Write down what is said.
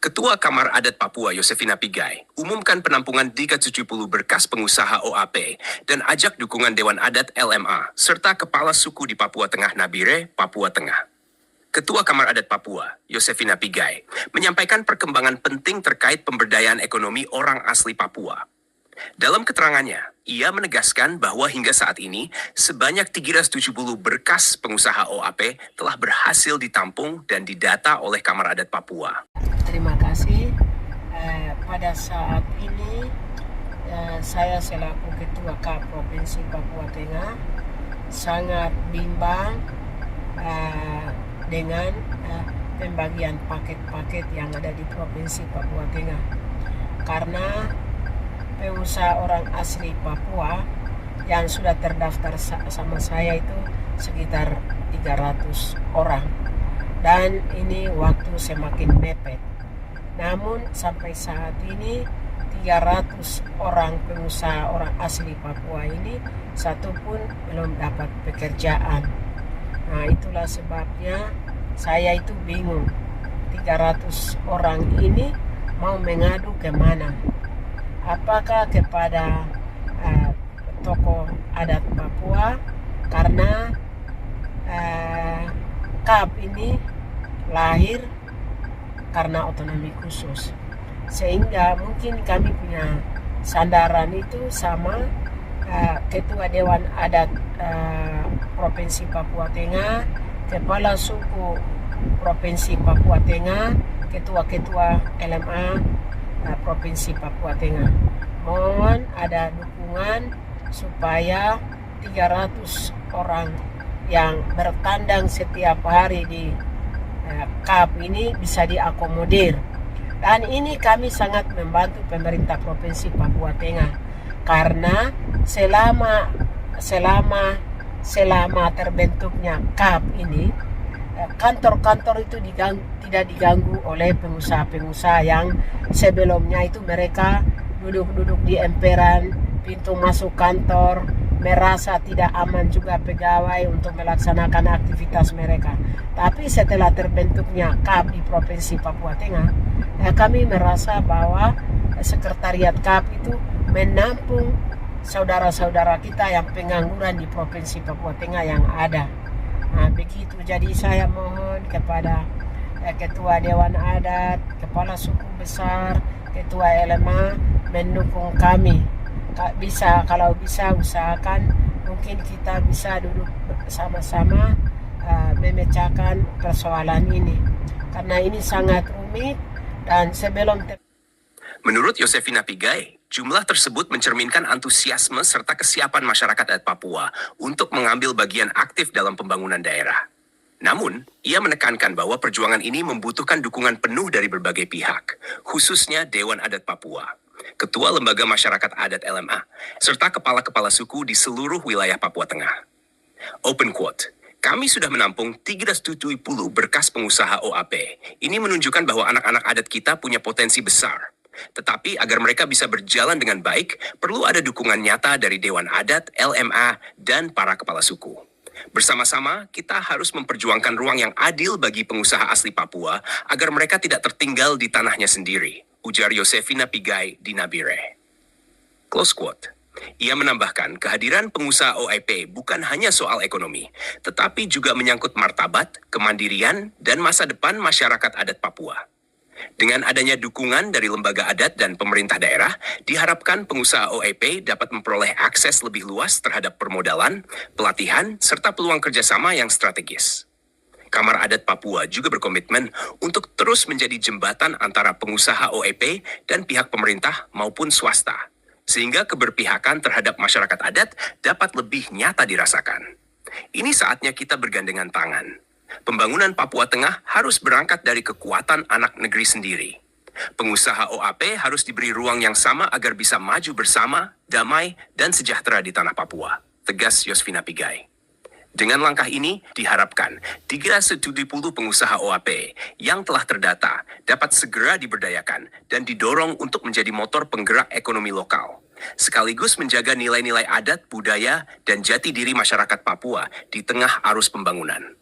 Ketua Kamar Adat Papua Yosefina Pigai umumkan penampungan 370 berkas pengusaha OAP dan ajak dukungan Dewan Adat LMA serta Kepala Suku di Papua Tengah Nabire, Papua Tengah. Ketua Kamar Adat Papua, Yosefina Pigai, menyampaikan perkembangan penting terkait pemberdayaan ekonomi orang asli Papua. Dalam keterangannya, ia menegaskan bahwa hingga saat ini, sebanyak 370 berkas pengusaha OAP telah berhasil ditampung dan didata oleh Kamar Adat Papua. Terima kasih. Pada saat ini, saya selaku Ketua KAP Provinsi Papua Tengah sangat bimbang dengan pembagian paket-paket yang ada di Provinsi Papua Tengah. Karena pengusaha orang asli Papua yang sudah terdaftar sama saya itu sekitar 300 orang. Dan ini waktu semakin mepet. Namun sampai saat ini 300 orang pengusaha orang asli Papua ini satu pun belum dapat pekerjaan. Nah, itulah sebabnya saya itu bingung. 300 orang ini mau mengadu kemana? Apakah kepada tokoh adat Papua, karena KAP ini lahir karena otonomi khusus, sehingga mungkin kami punya sandaran itu sama Ketua Dewan Adat Provinsi Papua Tengah, Kepala Suku Provinsi Papua Tengah, Ketua-ketua LMA Provinsi Papua Tengah. Mohon ada dukungan supaya 300 orang yang bertandang setiap hari di KAP ini bisa diakomodir. Dan ini kami sangat membantu pemerintah Provinsi Papua Tengah, karena selama terbentuknya KAP ini, kantor-kantor itu tidak diganggu oleh pengusaha-pengusaha yang sebelumnya itu mereka duduk-duduk di emperan pintu masuk kantor, merasa tidak aman juga pegawai untuk melaksanakan aktivitas mereka. Tapi setelah terbentuknya KAP di Provinsi Papua Tengah, kami merasa bahwa sekretariat KAP itu menampung saudara-saudara kita yang pengangguran di Provinsi Papua Tengah yang ada. Nah, begitu. Jadi saya mohon kepada Ketua Dewan Adat, Kepala Suku Besar, Ketua LMA mendukung kami. Kalau bisa usahakan mungkin kita bisa duduk bersama-sama memecahkan persoalan ini, karena ini sangat rumit. Dan menurut Yosefina Pigai, jumlah tersebut mencerminkan antusiasme serta kesiapan masyarakat adat Papua untuk mengambil bagian aktif dalam pembangunan daerah. Namun, ia menekankan bahwa perjuangan ini membutuhkan dukungan penuh dari berbagai pihak, khususnya Dewan Adat Papua, Ketua Lembaga Masyarakat Adat LMA, serta kepala-kepala suku di seluruh wilayah Papua Tengah. Open quote, kami sudah menampung 370 berkas pengusaha OAP. Ini menunjukkan bahwa anak-anak adat kita punya potensi besar. Tetapi agar mereka bisa berjalan dengan baik, perlu ada dukungan nyata dari Dewan Adat, LMA, dan para kepala suku. Bersama-sama, kita harus memperjuangkan ruang yang adil bagi pengusaha asli Papua agar mereka tidak tertinggal di tanahnya sendiri, ujar Yosefina Pigai di Nabire. Close quote. Ia menambahkan kehadiran pengusaha OAP bukan hanya soal ekonomi, tetapi juga menyangkut martabat, kemandirian, dan masa depan masyarakat adat Papua. Dengan adanya dukungan dari lembaga adat dan pemerintah daerah, diharapkan pengusaha OAP dapat memperoleh akses lebih luas terhadap permodalan, pelatihan, serta peluang kerjasama yang strategis. Kamar Adat Papua juga berkomitmen untuk terus menjadi jembatan antara pengusaha OAP dan pihak pemerintah maupun swasta, sehingga keberpihakan terhadap masyarakat adat dapat lebih nyata dirasakan. Ini saatnya kita bergandengan tangan. Pembangunan Papua Tengah harus berangkat dari kekuatan anak negeri sendiri. Pengusaha OAP harus diberi ruang yang sama agar bisa maju bersama, damai, dan sejahtera di tanah Papua, tegas Yosefina Pigai. Dengan langkah ini, diharapkan 370 pengusaha OAP yang telah terdata dapat segera diberdayakan dan didorong untuk menjadi motor penggerak ekonomi lokal, sekaligus menjaga nilai-nilai adat, budaya, dan jati diri masyarakat Papua di tengah arus pembangunan.